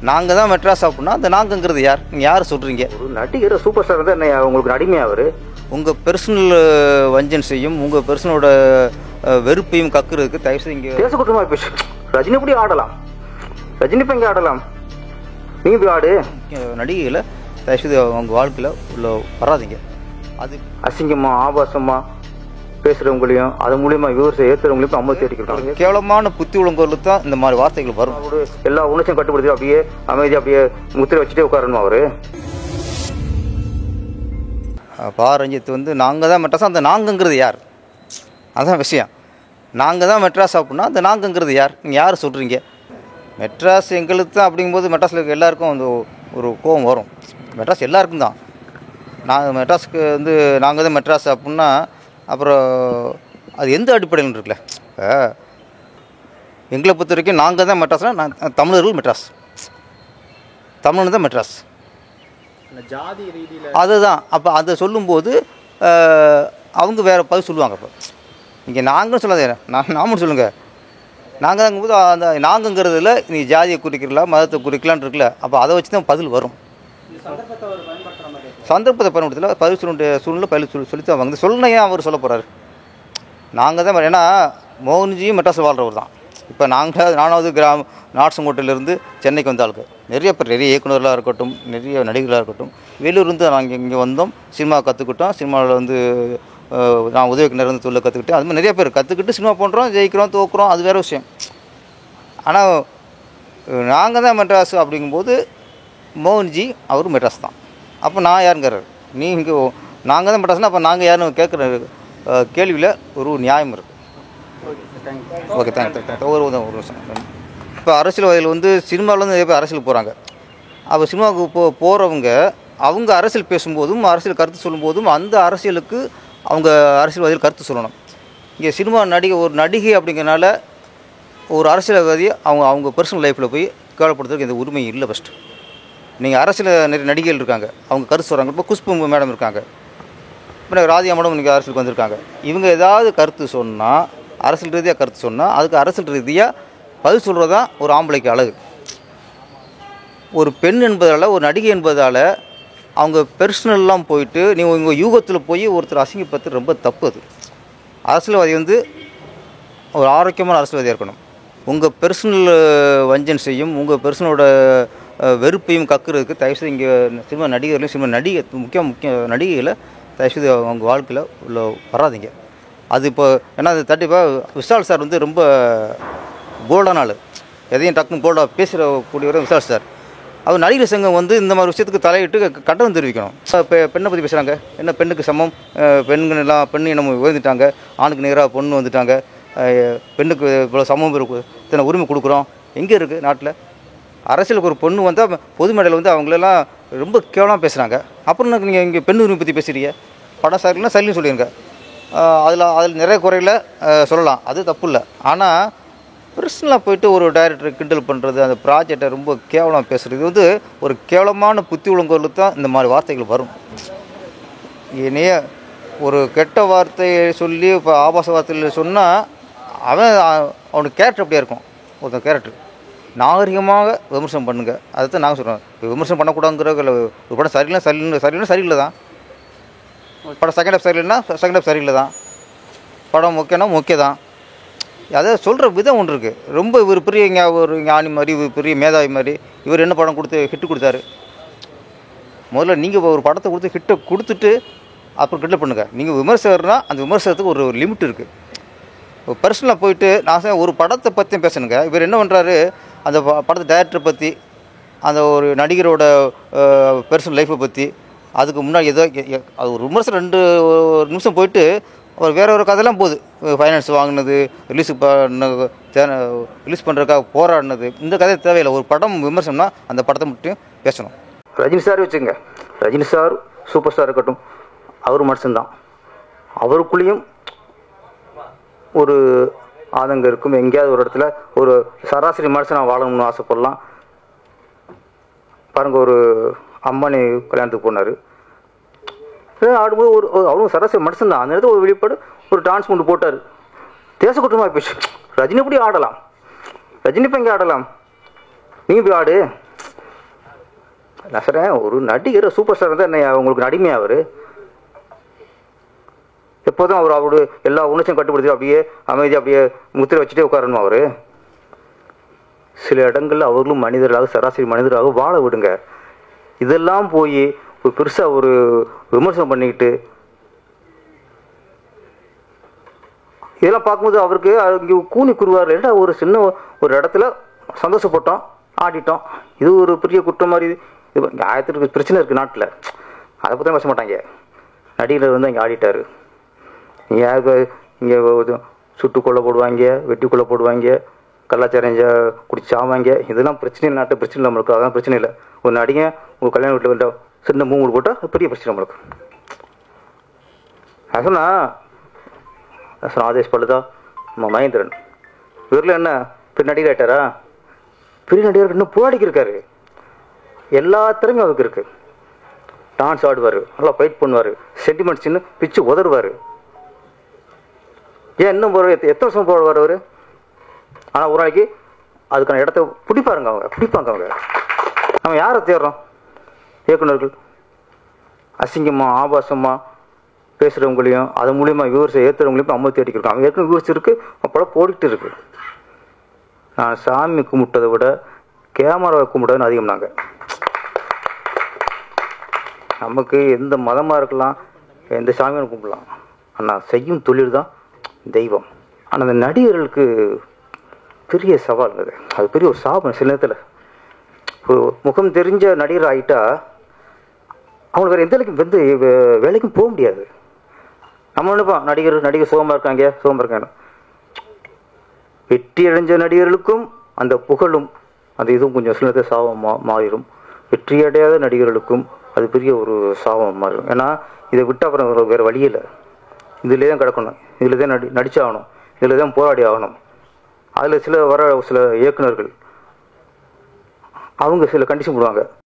நாங்கள் தான் மெட்ராஸ் அப்படின்னா அந்த நாங்கங்கிறது யார்? நீங்கள் யார் சொல்கிறீங்க? ஒரு நடிகர் சூப்பர் ஸ்டார் தான் என்ன உங்களுக்கு அடிமையா அவர்? உங்கள் பெர்சனல் வஞ்சன்ஸையும் உங்கள் பெர்சனோட வெறுப்பையும் கக்குறதுக்கு தயவுசெய்து இங்கே தேசக்குற்றமாக போச்சு. ரஜினி எப்படி ஆடலாம்? ரஜினி இப்போ இங்கே ஆடலாம், நீங்கள் போய் ஆடு. நடிகைகளை தயவுசெய்து அவங்க வாழ்க்கையில் உள்ள வராதிங்க. அது அசிங்கமா ஆபாசமா பேசுகிறவங்களையும் அது மூலியமாக விவசாயம் ஏற்றுறவங்களையும் அம்மா தேடிக்கிறாங்க. கேவலமான புத்தி உள்ளவங்களுக்கு தான் இந்த மாதிரி வார்த்தைகள் வரும். எல்லா உணர்ச்சியும் கட்டுப்படுத்தி அப்படியே அமைதியாக அப்படியே முத்திரை வச்சுட்டே உட்காரணுமா அவர்? ரஞ்சித் வந்து நாங்கள் தான் மெட்ராஸ், அந்த நாங்கங்கிறது யார்? அதான் விஷயம். நாங்கள் தான் மெட்ராஸ் அப்படின்னா அந்த நாங்கங்கிறது யார்? நீங்கள் யார் சொல்கிறீங்க? மெட்ராஸ் எங்களுக்கு தான் அப்படிங்கும்போது மெட்ராஸில் இருக்க எல்லாருக்கும் அந்த ஒரு கோபம் வரும். மெட்ராஸ் எல்லாருக்கும் தான். நாங்கள் மெட்ராஸுக்கு வந்து நாங்கள் தான் மெட்ராஸ் அப்படின்னா அப்புறம் அது எந்த அடிப்படையில் இருக்குல்ல? எங்களை பொறுத்த வரைக்கும் நாங்கள் தான் மெட்ராஸ்னால் நான் தமிழர்கள் மெட்ராஸ், தமிழ் தான் மெட்ராஸ், ஜாதி ரீதியில் அதுதான். அப்போ அதை சொல்லும்போது அவங்க வேறு பதில் சொல்லுவாங்க. அப்போ இங்கே நாங்களும் சொல்லாதே, நாமளும் சொல்லுங்கள். நாங்கள் தாங்கும்போது அந்த நாங்கங்கிறதுல நீ ஜாதியை குறிக்கலாம் மதத்தை குறிக்கலான் இருக்குல்ல, அப்போ அதை வச்சு தான் பதில் வரும். சந்தர்ப்பத்தை பயன்படுத்தல பதில் சூழ்நிலை பதில் சொல்லி தான் வாங்க சொல்லணும். ஏன் அவர் சொல்ல போகிறாரு? நாங்கள் தான், ஏன்னா மோகன்ஜியும் மெட்ராஸில் வாழ்கிறவர் தான். இப்போ நானாவது நாட்சங்கோட்டையிலேருந்து சென்னைக்கு வந்த ஆளுக்கு நிறைய பேர், நிறைய இயக்குநர்களாக இருக்கட்டும், நிறைய நடிகர்களாக இருக்கட்டும், வெளியூர்லேருந்து நாங்கள் இங்கே வந்தோம், சினிமா கற்றுக்கிட்டோம். சினிமாவில் வந்து நான் உதவி இருந்து தொழில் கற்றுக்கிட்டேன். அது மாதிரி நிறைய பேர் கற்றுக்கிட்டு சினிமா பண்ணுறோம், ஜெயிக்கிறோம், தோக்குறோம், அது வேறு விஷயம். ஆனால் நாங்கள் தான் மெட்ராஸ் அப்படிங்கும்போது மோகன்ஜி அவரும் மெட்ராஸ் தான். அப்போ நான் யாருங்கிறார்? நீ இங்கே நாங்கள் தான் மெட்ராஸ்னால் அப்போ நாங்கள் யாருன்னு கேட்குற கேள்வியில் ஒரு நியாயம் இருக்குது. Okay, thank you. ஒரு நிமிஷம். இப்போ அரசியல்வாதிகள் வந்து சினிமாவிலேருந்து நிறைய பேர் அரசியலுக்கு போகிறாங்க. அப்போ சினிமாவுக்கு போகிறவங்க அவங்க அரசியல் பேசும்போதும் அரசியல் கருத்து சொல்லும்போதும் அந்த அரசியலுக்கு அவங்க அரசியல்வாதிகள் கருத்து சொல்லணும். இங்கே சினிமா ஒரு நடிகை அப்படிங்கிறனால ஒரு அரசியல்வாதியை அவங்க பர்சனல் லைஃப்பில் போய் கேவலப்படுத்துறதுக்கு எந்த உரிமை இல்லை. ஃபஸ்ட்டு நீங்கள் அரசியல் நிறைய நடிகைகள் இருக்காங்க, அவங்க கருத்து சொல்கிறாங்க. இப்போ குஷ்பு மேடம் இருக்காங்க, இப்போ ராதிகா மேடம் இன்றைக்கி அரசியலுக்கு வந்திருக்காங்க. இவங்க ஏதாவது கருத்து சொன்னால், அரசியல் ரீதியாக கருத்து சொன்னால் அதுக்கு அரசியல் ரீதியாக பதில் சொல்கிறது தான் ஒரு ஆம்பளைக்கு அழகு. ஒரு பெண் என்பதால், ஒரு நடிகை என்பதால் அவங்க பெர்சனல்லாம் போயிட்டு நீங்கள் உங்கள் யூகத்தில் போய் ஒருத்தர் அசிங்கப்படுத்து ரொம்ப தப்பு. அது அரசியல்வாதி வந்து ஒரு ஆரோக்கியமான அரசியல்வாதியாக இருக்கணும். உங்கள் பெர்சனல் வஞ்சன்ஸையும் உங்கள் பெர்சனோட வெறுப்பையும் கக்குறதுக்கு தயவுசெய்து இங்கே சினிமா நடிகர்களையும் சினிமா முக்கிய நடிகைகளை தயவுசெய்து அவங்க வாழ்க்கையில் உள்ள வராதிங்க. அது இப்போ ஏன்னா அது விஷால் சார் வந்து ரொம்ப போல்டான ஆள், எதையும் டக்குன்னு போல்டாக பேசுகிறக்கூடியவரை விஷால் சார். அவர் நடிகர் சங்கம் வந்து இந்த மாதிரி விஷயத்துக்கு தலையிட்டு கட்டணம் தெரிவிக்கணும். இப்போ பெண்ணை பற்றி பேசுகிறாங்க, என்ன பெண்ணுக்கு சமம், பெண்கள் எல்லாம் பெண்ணு நம்ம உயர்ந்துட்டாங்க, ஆணுக்கு நேராக பொண்ணு வந்துட்டாங்க, பெண்ணுக்கு இவ்வளோ சமம் இருக்குது, இத்தனை உரிமை கொடுக்குறோம். எங்கே இருக்குது நாட்டில்? அரசியலுக்கு ஒரு பொண்ணு வந்தால் பொது மேடையில் வந்து அவங்களெல்லாம் ரொம்ப கேவலமாக பேசுகிறாங்க. அப்புறம் நீங்கள் இங்கே பெண் உரிமை பற்றி பேசுகிறீங்க. படம் சரியில்லைன்னா சரின்னு சொல்லிடுங்க. அதில் நிறைய குறைகளை சொல்லலாம், அது தப்பு இல்லை. ஆனால் பர்சனலாக போயிட்டு ஒரு டைரக்டரை கிண்டல் பண்ணுறது, அந்த ப்ராஜெக்டை ரொம்ப கேவலமாக பேசுகிறது, இது வந்து ஒரு கேவலமான புத்தி உள்ளவங்களுக்கு தான் இந்த மாதிரி வார்த்தைகள் வரும். இனியே ஒரு கெட்ட வார்த்தையை சொல்லி இப்போ ஆபாச வார்த்தைகள் சொன்னால் அவனுக்கு கேரக்டர் அப்படியே இருக்கும். ஒருத்தன் கேரக்டர் நாகரிகமாக விமர்சனம் பண்ணுங்கள், அதை தான் நாங்கள் சொல்கிறோம். இப்போ விமர்சனம் பண்ணக்கூடாதுங்கிற ஒரு படம் சரியில்லைன்னா சரியில்லை தான். படம் செகண்ட் ஹாஃப் சரியில்லைன்னா செகண்ட் ஹாஃப் சரியில்லை தான். படம் முக்கியம்னா முக்கியம் தான். அதை சொல்கிற விதம் ஒன்று இருக்குது. ரொம்ப இவர் பெரிய ஒரு ஞானி மாதிரி, இவர் பெரிய மேதாவி மாதிரி, இவர் என்ன படம் ஹிட்டு கொடுத்தாரு? முதல்ல நீங்கள் ஒரு படத்தை ஹிட்டை கொடுத்துட்டு அப்புறம் கிண்டல் பண்ணுங்கள். நீங்கள் விமர்சகர்னால் அந்த விமர்சனத்துக்கு ஒரு லிமிட் இருக்குது. பர்சனலாக போயிட்டு நான் ஒரு படத்தை பற்றியும் பேசணுங்க. இவர் என்ன பண்ணுறாரு, அந்த படத்தை டைரக்டரை பற்றி, அந்த ஒரு நடிகரோட பர்சனல் லைஃப்பை பற்றி, அதுக்கு முன்னாடி ஏதோ அது ஒரு விமர்சனம் 2 நிமிஷம் போயிட்டு அவர் வேற ஒரு கதையெல்லாம் போகுது. ஃபைனான்ஸ் வாங்கினது, ரிலீஸ் பண்ணுறதுக்காக போராடினது, இந்த கதை தேவையில்லை. ஒரு படம் விமர்சனம்னா அந்த படத்தை மட்டும் பேசணும். ரஜினி சார் வச்சுங்க, ரஜினி சார் சூப்பர் ஸ்டார் இருக்கட்டும், அவர் மனுஷன்தான். அவருக்குள்ளேயும் ஒரு ஆதங்கம் இருக்கும். எங்கேயாவது ஒரு இடத்துல ஒரு சராசரி மனுஷனாக வாழணும்னு ஆசைப்படலாம். பாருங்கள், ஒரு அம்மானி கல்யாணத்துக்கு போனார், ஆடும்போது அவரும் சராசரி மனுஷன் தான். அந்த நேரத்தில் ஒரு வெளிப்பாடு, ஒரு டான்ஸ் கொண்டு போட்டார். தேசக்குற்றமாக போயிடுச்சு. ரஜினி எப்படி ஆடலாம்? ரஜினி இப்போ இங்கே ஆடலாம், நீங்கள் போய் ஆடு. நான் சொல்கிறேன், ஒரு நடிகர் சூப்பர் ஸ்டார் தான் என்ன உங்களுக்கு அடிமையா அவர்? எப்போதும் அவரோட எல்லா உணர்ச்சியும் கட்டுப்படுத்தி அப்படியே அமைதியாக அப்படியே முத்திரை வச்சுட்டே உட்காரணுமா அவர்? சில இடங்களில் அவர்களும் மனிதர்களாக, சராசரி மனிதராக வாழ விடுங்க. இதெல்லாம் போய் ஒரு பெருசாக ஒரு விமர்சனம் பண்ணிக்கிட்டு இதெல்லாம் பார்க்கும்போது அவருக்கு இங்கே கூனி குருவார். ஏன்னா ஒரு சின்ன ஒரு இடத்துல சந்தோஷப்பட்டோம், ஆடிட்டோம், இது ஒரு பெரிய குற்றம் மாதிரி. இது ஆயிரத்துக்கு பிரச்சனை இருக்குது நாட்டில், அதை பற்றி பேச மாட்டாங்க. நடிகர் வந்து இங்கே ஆடிட்டார், இங்கே சுட்டு கொலை போடுவாங்க, வெட்டி கொலை போடுவாங்க, கலாச்சாரம் குடிச்சு ஆவாங்க. இதெல்லாம் பிரச்சனை நாட்டு பிரச்சனை இல்லை நம்மளுக்கு. அதான் பிரச்சனை இல்லை. ஒரு நடிகை உங்கள் கல்யாண வீட்டில் வந்து சின்ன மூணு போட்டால் பெரிய பிரச்சனை நம்மளுக்கு. அது சொன்னால் ஆதேஷ் பழுதா நம்ம மகேந்திரன் இவரில் என்ன பெரிய நடிகர் ஆகிட்டாரா? பெரிய நடிகர் இன்னும் போராடிக்கிருக்காரு. எல்லா திறமையும் அவருக்கு இருக்கு. டான்ஸ் ஆடுவார், நல்லா ஃபைட் பண்ணுவார், சென்டிமெண்ட்ஸ் சின்ன பிச்சு உதறுவார். ஏன் இன்னும் எத்தனை வருஷம் போடுவார் அவர்? ஆனால் ஒரு நாளைக்கு அதுக்கான இடத்த பிடிப்பாங்க அவங்க. நம்ம யாரை தேடுறோம்? இயக்குநர்கள் அசிங்கமாக ஆபாசமாக பேசுகிறவங்களையும் அது மூலியமா வியூவர்ஸை ஏற்றுறவங்களையும் நம்ம தேடிக்கிருக்கோம். அவங்க ஏற்கனவே வியூவர்ஸ் இருக்குது, அப்போலாம் போட்டுட்டு இருக்கு. நான் சாமி கும்பிட்டதை விட கேமராவை கும்பிட்டதுன்னு அதிகம். நாங்கள் நமக்கு எந்த மதமாக இருக்கலாம், எந்த சாமியும் கும்பிடலாம், ஆனால் செய்யும் தொழில் தான் தெய்வம். ஆனால் அந்த நடிகர்களுக்கு பெரிய சவால் அது பெரிய ஒரு சாபம். சில நேரத்தில் ஒரு முகம் தெரிஞ்ச நடிகர் ஆகிட்டா அவங்களுக்கு வேறு எந்த வேலைக்கும் போக முடியாது. நம்ம நினைப்போம் நடிகர் சுகமாக இருக்காங்க. வெற்றி அடைஞ்ச நடிகர்களுக்கும் அந்த புகழும் அந்த இதுவும் கொஞ்சம் சில நேரத்தில் சாபமாக மாறிடும். வெற்றி அடையாத நடிகர்களுக்கும் அது பெரிய ஒரு சாபம் மாறிடும். ஏன்னா இதை விட்டு அப்புறம் வேறு வழி இல்லை. இதிலே தான் கிடக்கணும், இதில் தான் நடிச்சாகணும், இதில் தான் போராடி ஆகணும். அதில் சில இயக்குநர்கள் அவங்க சில கண்டிஷன் போடுவாங்க.